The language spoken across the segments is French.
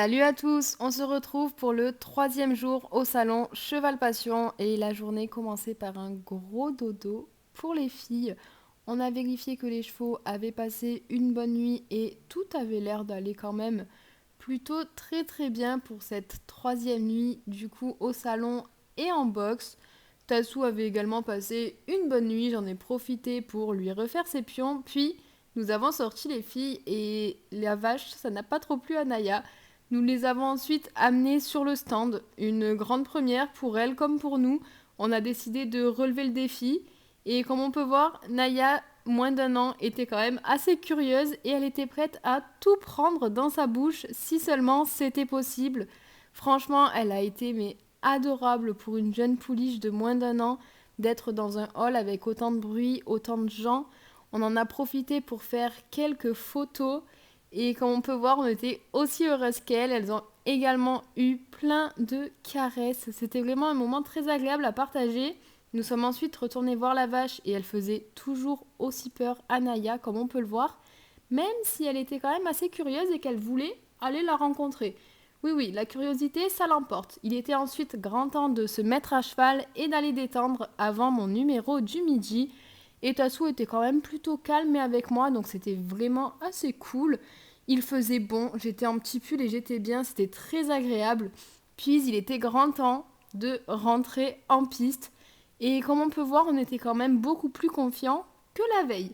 Salut à tous, on se retrouve pour le troisième jour au salon Cheval Passion et la journée commençait par un gros dodo pour les filles. On a vérifié que les chevaux avaient passé une bonne nuit et tout avait l'air d'aller quand même plutôt très bien pour cette troisième nuit du coup au salon et en boxe. Tassou avait également passé une bonne nuit, j'en ai profité pour lui refaire ses pions, puis nous avons sorti les filles et la vache, ça n'a pas trop plu à Naya. Nous les avons ensuite amenées sur le stand, une grande première pour elles comme pour nous. On a décidé de relever le défi et comme on peut voir, Naya, moins d'un an, était quand même assez curieuse et elle était prête à tout prendre dans sa bouche si seulement c'était possible. Franchement, elle a été mais adorable pour une jeune pouliche de moins d'un an d'être dans un hall avec autant de bruit, autant de gens. On en a profité pour faire quelques photos et comme on peut voir, on était aussi heureuses qu'elles. Elles ont également eu plein de caresses. C'était vraiment un moment très agréable à partager. Nous sommes ensuite retournés voir la vache et elle faisait toujours aussi peur à Naya, comme on peut le voir, même si elle était quand même assez curieuse et qu'elle voulait aller la rencontrer. Oui, la curiosité, ça l'emporte. Il était ensuite grand temps de se mettre à cheval et d'aller détendre avant mon numéro du midi. Et Tassou était quand même plutôt calme et avec moi, donc c'était vraiment assez cool. Il faisait bon, j'étais en petit pull et j'étais bien, c'était très agréable. Puis il était grand temps de rentrer en piste. Et comme on peut voir, on était quand même beaucoup plus confiants que la veille.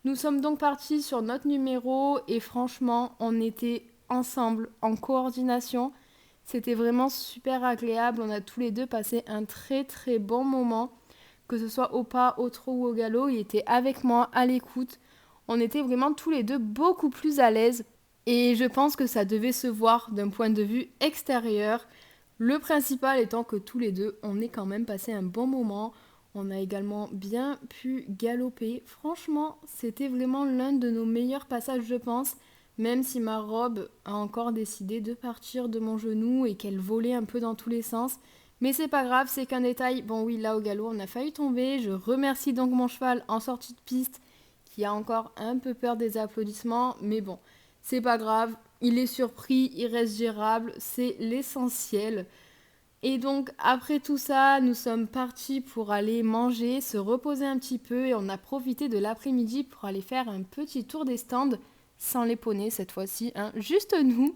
Nous sommes donc partis sur notre numéro et franchement, on était ensemble, en coordination. C'était vraiment super agréable. On a tous les deux passé un très bon moment. Que ce soit au pas, au trot ou au galop, il était avec moi, à l'écoute. On était vraiment tous les deux beaucoup plus à l'aise. Et je pense que ça devait se voir d'un point de vue extérieur. Le principal étant que tous les deux, on ait quand même passé un bon moment. On a également bien pu galoper. Franchement, c'était vraiment l'un de nos meilleurs passages, je pense. Même si ma robe a encore décidé de partir de mon genou et qu'elle volait un peu dans tous les sens. Mais c'est pas grave, c'est qu'un détail. Bon oui, là au galop, on a failli tomber. Je remercie donc mon cheval en sortie de piste qui a encore un peu peur des applaudissements. Mais bon, c'est pas grave. Il est surpris, il reste gérable. C'est l'essentiel. Et donc, après tout ça, nous sommes partis pour aller manger, se reposer un petit peu et on a profité de l'après-midi pour aller faire un petit tour des stands, sans les poneys cette fois-ci, hein, juste nous.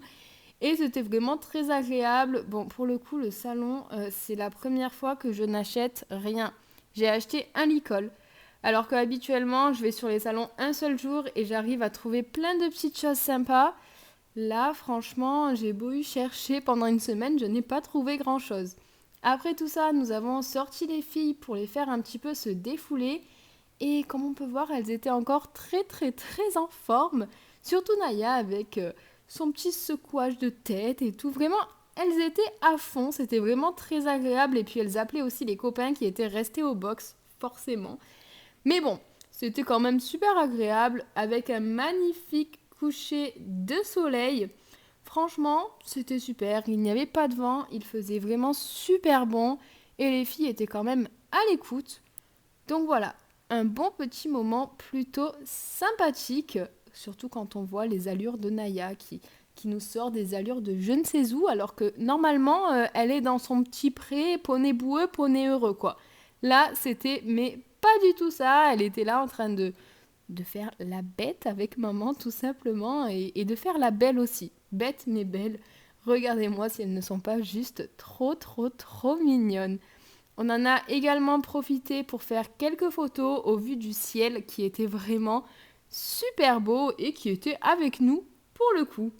Et c'était vraiment très agréable. Bon, pour le coup, le salon, c'est la première fois que je n'achète rien. J'ai acheté un licol. Alors qu'habituellement, je vais sur les salons un seul jour et j'arrive à trouver plein de petites choses sympas. Là, franchement, j'ai beau y chercher pendant une semaine, je n'ai pas trouvé grand-chose. Après tout ça, nous avons sorti les filles pour les faire un petit peu se défouler. Et comme on peut voir, elles étaient encore très en forme. Surtout Naya avec son petit secouage de tête et tout. Vraiment, elles étaient à fond. C'était vraiment très agréable. Et puis elles appelaient aussi les copains qui étaient restés au box, forcément. Mais bon, c'était quand même super agréable avec un magnifique coucher de soleil. Franchement, c'était super. Il n'y avait pas de vent, il faisait vraiment super bon et les filles étaient quand même à l'écoute. Donc voilà, un bon petit moment plutôt sympathique, surtout quand on voit les allures de Naya qui nous sort des allures de je ne sais où, alors que normalement elle est dans son petit pré, poney boueux, poney heureux quoi. Là, c'était mais pas du tout ça. Elle était là en train de faire la bête avec maman tout simplement et de faire la belle aussi. Bête mais belle. Regardez-moi si elles ne sont pas juste trop mignonnes. On en a également profité pour faire quelques photos au vu du ciel qui était vraiment super beau et qui était avec nous pour le coup.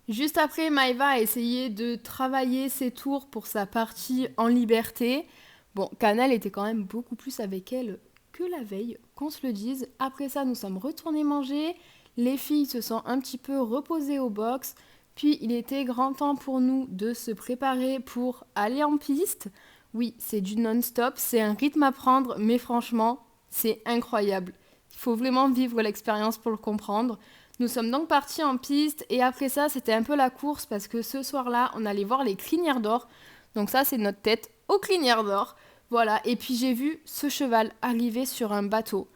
Juste après, Maëva a essayé de travailler ses tours pour sa partie en liberté. Bon, Canal était quand même beaucoup plus avec elle que la veille, qu'on se le dise. Après ça, nous sommes retournés manger. Les filles se sont un petit peu reposées au box. Puis il était grand temps pour nous de se préparer pour aller en piste. Oui, c'est du non-stop, c'est un rythme à prendre, mais franchement, c'est incroyable. Il faut vraiment vivre l'expérience pour le comprendre. Nous sommes donc partis en piste et après ça, c'était un peu la course parce que ce soir-là, on allait voir les crinières d'or. Donc ça, c'est notre tête aux crinières d'or. Voilà, et puis j'ai vu ce cheval arriver sur un bateau.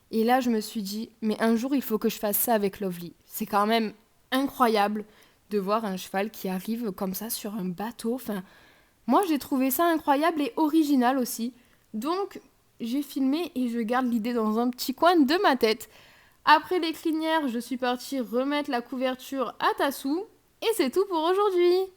Et là, je me suis dit, mais un jour, il faut que je fasse ça avec Lovely. C'est quand même incroyable de voir un cheval qui arrive comme ça sur un bateau. Enfin, moi, j'ai trouvé ça incroyable et original aussi. Donc, j'ai filmé et je garde l'idée dans un petit coin de ma tête. Après les crinières, je suis partie remettre la couverture à Tassou. Et c'est tout pour aujourd'hui.